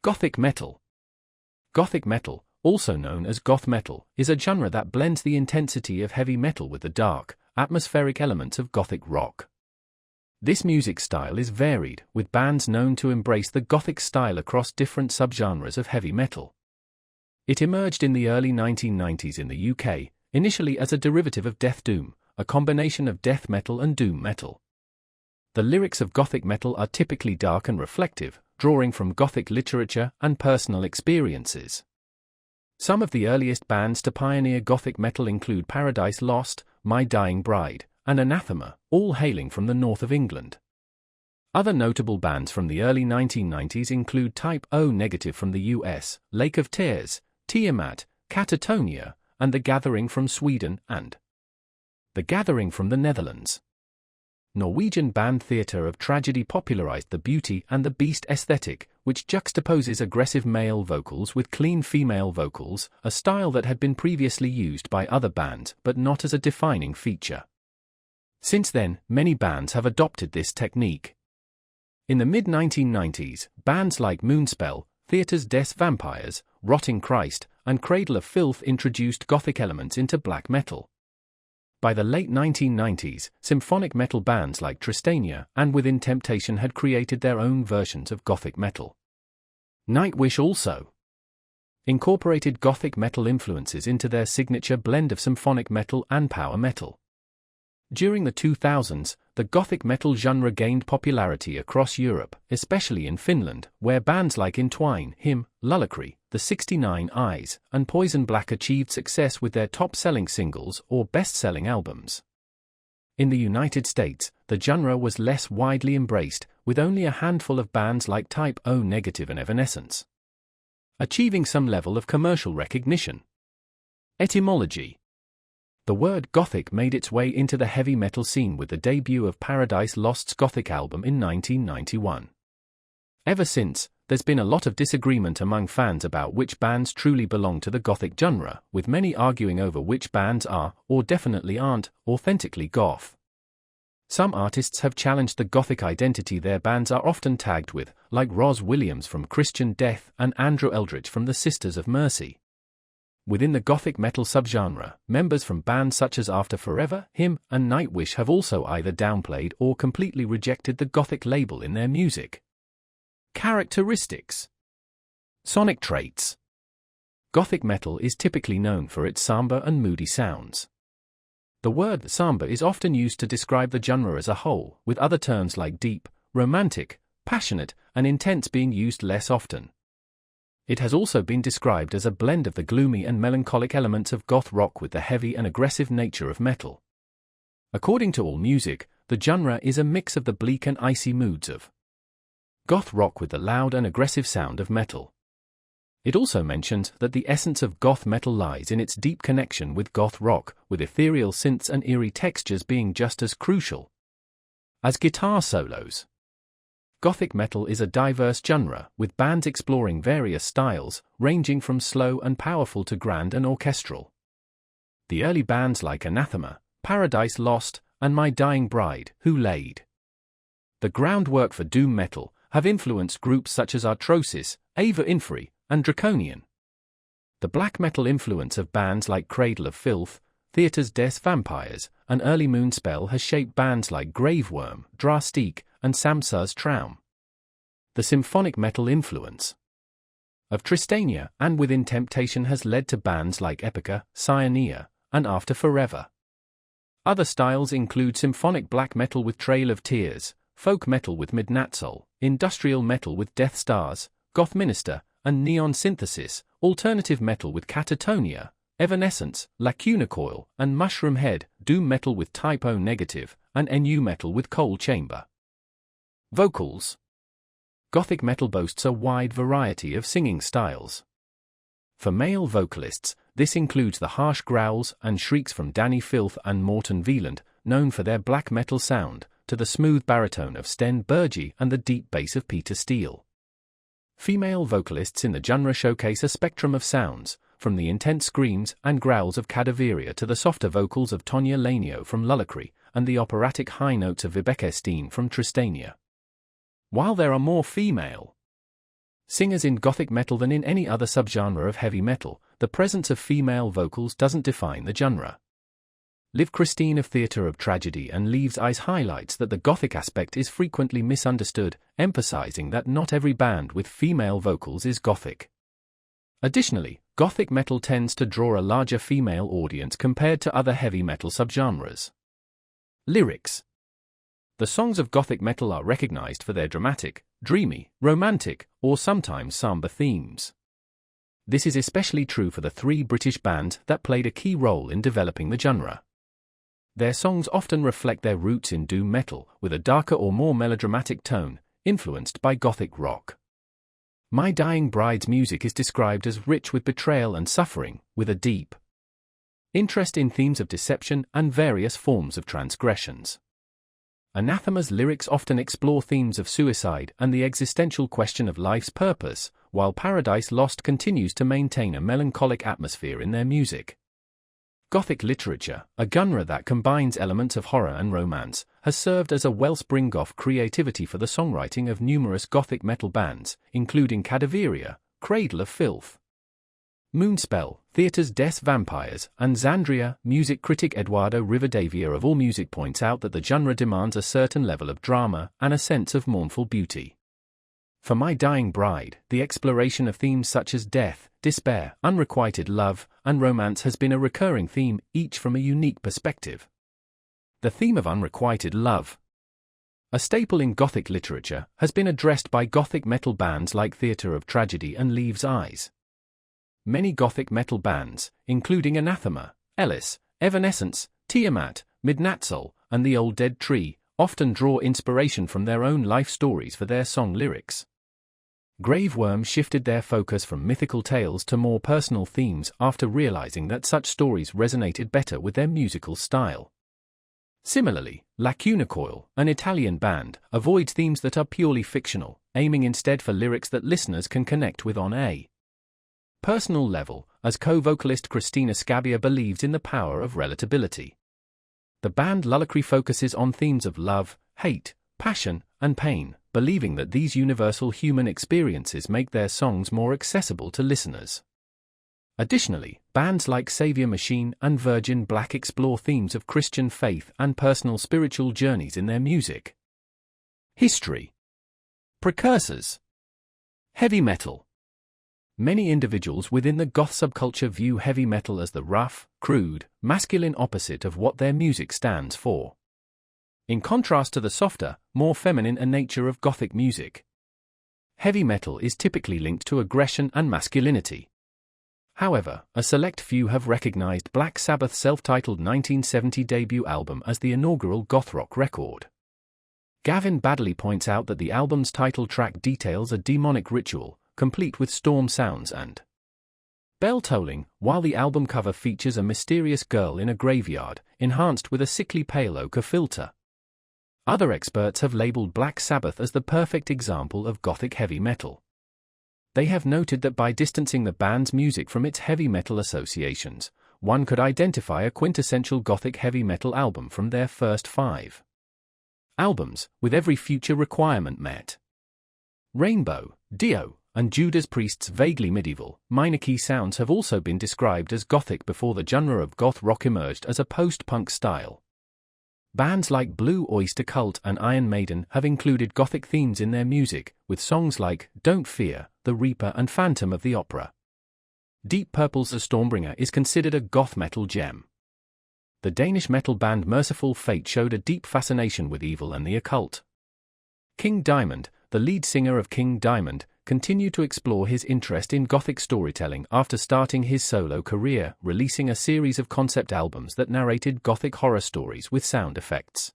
Gothic metal. Gothic metal, also known as goth metal, is a genre that blends the intensity of heavy metal with the dark, atmospheric elements of Gothic rock. This music style is varied, with bands known to embrace the Gothic style across different subgenres of heavy metal. It emerged in the early 1990s in the UK, initially as a derivative of death doom, a combination of death metal and doom metal. The lyrics of Gothic metal are typically dark and reflective, drawing from Gothic literature and personal experiences. Some of the earliest bands to pioneer Gothic metal include Paradise Lost, My Dying Bride, and Anathema, all hailing from the north of England. Other notable bands from the early 1990s include Type O Negative from the US, Lake of Tears, Tiamat, Catatonia, and The Gathering from Sweden and The Gathering from the Netherlands. Norwegian band Theatre of Tragedy popularized the Beauty and the Beast aesthetic, which juxtaposes aggressive male vocals with clean female vocals, a style that had been previously used by other bands but not as a defining feature. Since then, many bands have adopted this technique. In the mid-1990s, bands like Moonspell, Theatres des Vampires, Rotting Christ, and Cradle of Filth introduced Gothic elements into black metal. By the late 1990s, symphonic metal bands like Tristania and Within Temptation had created their own versions of Gothic metal. Nightwish also incorporated Gothic metal influences into their signature blend of symphonic metal and power metal. During the 2000s, the Gothic metal genre gained popularity across Europe, especially in Finland, where bands like Entwine, Hymn, Lullacry, The 69 Eyes, and Poison Black achieved success with their top-selling singles or best-selling albums. In the United States, the genre was less widely embraced, with only a handful of bands like Type O Negative and Evanescence achieving some level of commercial recognition. Etymology. The word Gothic made its way into the heavy metal scene with the debut of Paradise Lost's Gothic album in 1991. Ever since, there's been a lot of disagreement among fans about which bands truly belong to the Gothic genre, with many arguing over which bands are, or definitely aren't, authentically goth. Some artists have challenged the Gothic identity their bands are often tagged with, like Roz Williams from Christian Death and Andrew Eldritch from the Sisters of Mercy. Within the Gothic metal subgenre, members from bands such as After Forever, Hymn, and Nightwish have also either downplayed or completely rejected the Gothic label in their music. Characteristics. Sonic traits. Gothic metal is typically known for its somber and moody sounds. The word somber is often used to describe the genre as a whole, with other terms like deep, romantic, passionate, and intense being used less often. It has also been described as a blend of the gloomy and melancholic elements of goth rock with the heavy and aggressive nature of metal. According to AllMusic, the genre is a mix of the bleak and icy moods of goth rock with the loud and aggressive sound of metal. It also mentions that the essence of goth metal lies in its deep connection with goth rock, with ethereal synths and eerie textures being just as crucial as guitar solos. Gothic metal is a diverse genre, with bands exploring various styles, ranging from slow and powerful to grand and orchestral. The early bands like Anathema, Paradise Lost, and My Dying Bride, who laid the groundwork for doom metal, have influenced groups such as Arthrosis, Ava Inferi, and Draconian. The black metal influence of bands like Cradle of Filth, Theatres des Vampires, and early Moonspell has shaped bands like Graveworm, Drastique, and Samsa's Traum. The symphonic metal influence of Tristania and Within Temptation has led to bands like Epica, Cyanea, and After Forever. Other styles include symphonic black metal with Trail of Tears, folk metal with Midnatsol, industrial metal with Death Stars, Goth Minister, and Neon Synthesis, alternative metal with Catatonia, Evanescence, Lacuna Coil, and Mushroom Head, doom metal with Type O Negative, and NU metal with Coal Chamber. Vocals. Gothic metal boasts a wide variety of singing styles. For male vocalists, this includes the harsh growls and shrieks from Danny Filth and Morten Veland, known for their black metal sound, to the smooth baritone of Sten Berge and the deep bass of Peter Steele. Female vocalists in the genre showcase a spectrum of sounds, from the intense screams and growls of Cadaveria to the softer vocals of Tonya Lanio from Lullacry, and the operatic high notes of Vibeke Steen from Tristania. While there are more female singers in Gothic metal than in any other subgenre of heavy metal, the presence of female vocals doesn't define the genre. Liv Christine of Theatre of Tragedy and Leaves Eyes highlights that the Gothic aspect is frequently misunderstood, emphasizing that not every band with female vocals is Gothic. Additionally, Gothic metal tends to draw a larger female audience compared to other heavy metal subgenres. Lyrics. The songs of Gothic metal are recognized for their dramatic, dreamy, romantic, or sometimes somber themes. This is especially true for the three British bands that played a key role in developing the genre. Their songs often reflect their roots in doom metal, with a darker or more melodramatic tone, influenced by Gothic rock. My Dying Bride's music is described as rich with betrayal and suffering, with a deep interest in themes of deception and various forms of transgressions. Anathema's lyrics often explore themes of suicide and the existential question of life's purpose, while Paradise Lost continues to maintain a melancholic atmosphere in their music. Gothic literature, a genre that combines elements of horror and romance, has served as a wellspring of creativity for the songwriting of numerous Gothic metal bands, including Cadaveria, Cradle of Filth, Moonspell, Theatres des Vampires, and Xandria. Music critic Eduardo Rivadavia of AllMusic points out that the genre demands a certain level of drama and a sense of mournful beauty. For My Dying Bride, the exploration of themes such as death, despair, unrequited love, and romance has been a recurring theme, each from a unique perspective. The theme of unrequited love, a staple in Gothic literature, has been addressed by Gothic metal bands like Theatre of Tragedy and Leaves Eyes. Many Gothic metal bands, including Anathema, Ellis, Evanescence, Tiamat, Midnight Soul, and The Old Dead Tree, often draw inspiration from their own life stories for their song lyrics. Graveworm shifted their focus from mythical tales to more personal themes after realizing that such stories resonated better with their musical style. Similarly, Lacuna Coil, an Italian band, avoids themes that are purely fictional, aiming instead for lyrics that listeners can connect with on a personal level, as co-vocalist Christina Scabbia believes in the power of relatability. The band Lullacry focuses on themes of love, hate, passion, and pain, believing that these universal human experiences make their songs more accessible to listeners. Additionally, bands like Savior Machine and Virgin Black explore themes of Christian faith and personal spiritual journeys in their music. History. Precursors. Heavy metal. Many individuals within the goth subculture view heavy metal as the rough, crude, masculine opposite of what their music stands for. In contrast to the softer, more feminine nature of Gothic music, heavy metal is typically linked to aggression and masculinity. However, a select few have recognized Black Sabbath's self-titled 1970 debut album as the inaugural goth rock record. Gavin Baddeley points out that the album's title track details a demonic ritual, complete with storm sounds and bell tolling, while the album cover features a mysterious girl in a graveyard, enhanced with a sickly pale ochre filter. Other experts have labeled Black Sabbath as the perfect example of Gothic heavy metal. They have noted that by distancing the band's music from its heavy metal associations, one could identify a quintessential Gothic heavy metal album from their first 5 albums, with every future requirement met. Rainbow, Dio, and Judas Priest's vaguely medieval, minor key sounds have also been described as Gothic before the genre of goth rock emerged as a post-punk style. Bands like Blue Oyster Cult and Iron Maiden have included Gothic themes in their music, with songs like Don't Fear, The Reaper and Phantom of the Opera. Deep Purple's The Stormbringer is considered a goth metal gem. The Danish metal band Merciful Fate showed a deep fascination with evil and the occult. King Diamond, the lead singer of King Diamond, continued to explore his interest in Gothic storytelling after starting his solo career, releasing a series of concept albums that narrated Gothic horror stories with sound effects.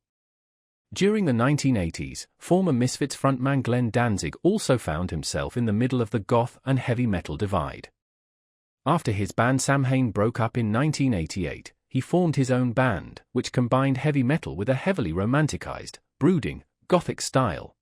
During the 1980s, former Misfits frontman Glenn Danzig also found himself in the middle of the goth and heavy metal divide. After his band Samhain broke up in 1988, he formed his own band, which combined heavy metal with a heavily romanticized, brooding, Gothic style.